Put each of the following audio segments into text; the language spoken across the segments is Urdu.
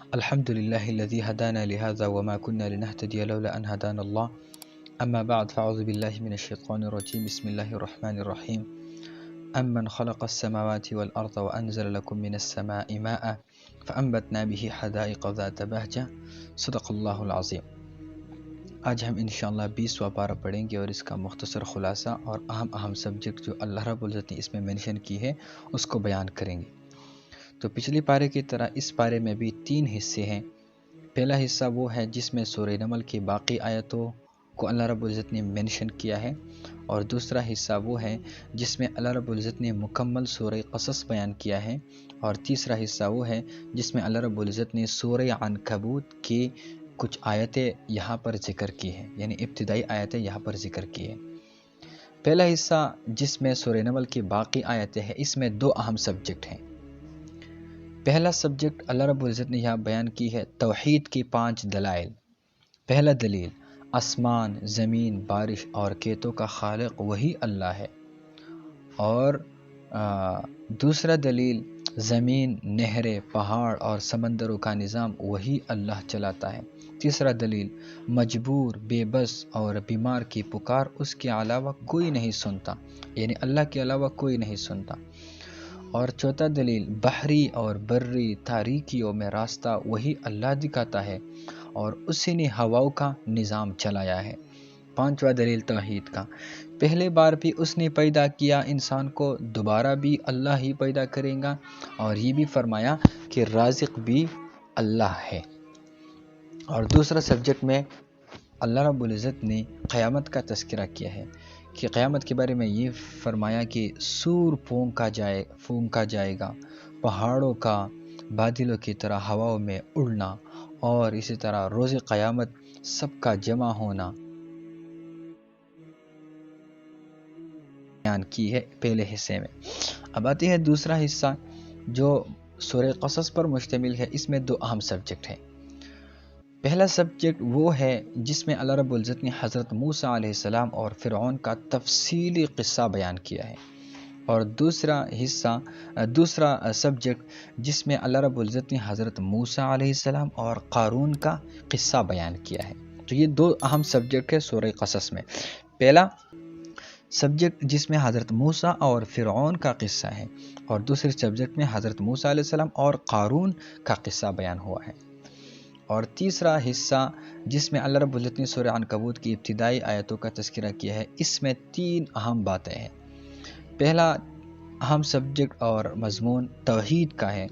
الحمد لله الذي هدانا لهذا وما كنا لنهتدي لولا أن هدانا الله. أما بعد فأعوذ بالله من الشيطان الرجيم. بسم الله الرحمن الرحيم. أمن خلق السماوات والأرض وأنزل لكم من السماء ماء فأنبتنا به حدائق ذات بهجة. صدق اللہ العظیم. آج ہم انشاءاللہ 20واں پارہ پڑھیں گے اور اس کا مختصر خلاصہ اور اہم سبجیکٹ جو اللہ رب العزت نے اس میں مینشن کی ہے اس کو بیان کریں گے. تو پچھلی پارے کی طرح اس پارے میں بھی 3 حصے ہیں. پہلا حصہ وہ ہے جس میں سورہ نمل کی باقی آیتوں کو اللہ رب العزت نے مینشن کیا ہے، اور دوسرا حصہ وہ ہے جس میں اللہ رب العزت نے مکمل سورہ قصص بیان کیا ہے، اور تیسرا حصہ وہ ہے جس میں اللہ رب العزت نے سورہ عنکبوت کی کچھ آیتیں یہاں پر ذکر کی ہیں، یعنی ابتدائی آیتیں یہاں پر ذکر کی ہیں. پہلا حصہ جس میں سورہ نمل کی باقی آیتیں ہیں، اس میں 2 اہم سبجیکٹ ہیں. پہلا سبجیکٹ اللہ رب العزت نے یہاں بیان کی ہے توحید کی 5 دلائل. پہلا دلیل، آسمان، زمین، بارش اور کھیتوں کا خالق وہی اللہ ہے. اور دوسرا دلیل، زمین، نہریں، پہاڑ اور سمندروں کا نظام وہی اللہ چلاتا ہے. تیسرا دلیل، مجبور، بے بس اور بیمار کی پکار اس کے علاوہ کوئی نہیں سنتا، یعنی اللہ کے علاوہ کوئی نہیں سنتا. اور چوتھا دلیل، بحری اور بری تاریکیوں میں راستہ وہی اللہ دکھاتا ہے اور اسی نے ہواؤں کا نظام چلایا ہے. پانچواں دلیل توحید کا، پہلے بار بھی اس نے پیدا کیا انسان کو، دوبارہ بھی اللہ ہی پیدا کرے گا، اور یہ بھی فرمایا کہ رازق بھی اللہ ہے. اور دوسرا سبجیکٹ میں اللہ رب العزت نے قیامت کا تذکرہ کیا ہے کہ قیامت کے بارے میں یہ فرمایا کہ سور پھونکا جائے گا، پہاڑوں کا بادلوں کی طرح ہواؤں میں اڑنا، اور اسی طرح روز قیامت سب کا جمع ہونا بیان کی ہے پہلے حصے میں. اب آتی ہے دوسرا حصہ جو سورہ قصص پر مشتمل ہے. اس میں 2 اہم سبجیکٹ ہیں. پہلا سبجیکٹ وہ ہے جس میں اللہ رب العزت نے حضرت موسیٰ علیہ السلام اور فرعون کا تفصیلی قصہ بیان کیا ہے، اور دوسرا سبجیکٹ جس میں اللہ رب العزت نے حضرت موسیٰ علیہ السلام اور قارون کا قصہ بیان کیا ہے. تو یہ 2 اہم سبجیکٹ ہے سورہ قصص میں. پہلا سبجیکٹ جس میں حضرت موسیٰ اور فرعون کا قصہ ہے، اور دوسرے سبجیکٹ میں حضرت موسیٰ علیہ السلام اور قارون کا قصہ بیان ہوا ہے. اور تیسرا حصہ جس میں اللہ رب العزت نے سورہ عنکبوت کی ابتدائی آیتوں کا تذکرہ کیا ہے. اس میں 3 اہم باتیں ہیں. پہلا اہم سبجیکٹ اور مضمون توحید کا ہے،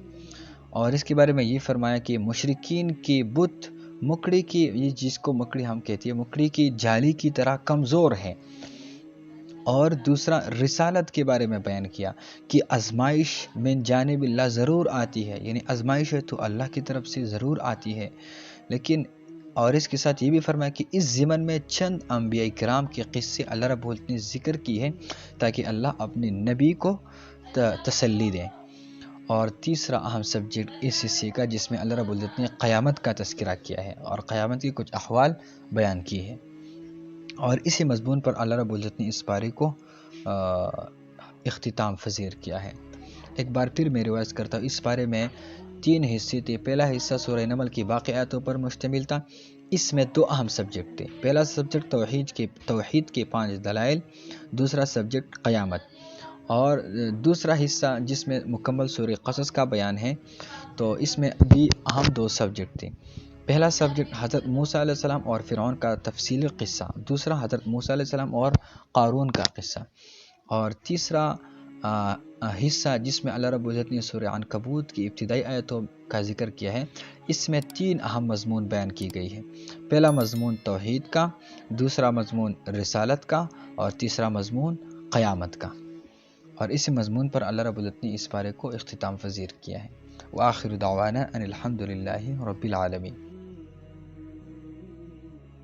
اور اس کے بارے میں یہ فرمایا کہ مشرکین کی بت مکڑی کی، یہ جس کو مکڑی ہم کہتے ہیں، مکڑی کی جالی کی طرح کمزور ہے. اور دوسرا رسالت کے بارے میں بیان کیا کہ آزمائش من جانب اللہ ضرور آتی ہے، یعنی آزمائش ہے تو اللہ کی طرف سے ضرور آتی ہے. لیکن اور اس کے ساتھ یہ بھی فرمایا کہ اس ضمن میں چند انبیاء کرام کے قصے اللہ رب العزت نے ذکر کی ہے تاکہ اللہ اپنے نبی کو تسلی دے. اور تیسرا اہم سبجیکٹ اس حصے کا جس میں اللہ رب العزت نے قیامت کا تذکرہ کیا ہے اور قیامت کی کچھ احوال بیان کی ہے. اور اسی مضمون پر اللہ رب العزت نے اس پارے کو اختتام پذیر کیا ہے. ایک بار پھر میں روایت کرتا ہوں، اس پارے میں 3 حصے تھے. پہلا حصہ سورہ نمل کی باقی آیتوں پر مشتمل تھا. اس میں 2 اہم سبجیکٹ تھے. پہلا سبجیکٹ توحید کے 5 دلائل، دوسرا سبجیکٹ قیامت، اور دوسرا حصہ جس میں مکمل سورہ قصص کا بیان ہے. تو اس میں بھی اہم 2 سبجیکٹ تھے. پہلا سبجیکٹ حضرت موسیٰ علیہ السلام اور فرعون کا تفصیلی قصہ، دوسرا حضرت موسیٰ علیہ السلام اور قارون کا قصہ، اور تیسرا حصہ جس میں اللہ رب العزت نے سورہ عنکبوت کی ابتدائی آیتوں کا ذکر کیا ہے. اس میں 3 اہم مضمون بیان کی گئی ہے. پہلا مضمون توحید کا، دوسرا مضمون رسالت کا، اور تیسرا مضمون قیامت کا. اور اسی مضمون پر اللہ رب العزت نے اس پارے کو اختتام پذیر کیا ہے. وآخر دعوانا ان الحمد للہ رب العالمین.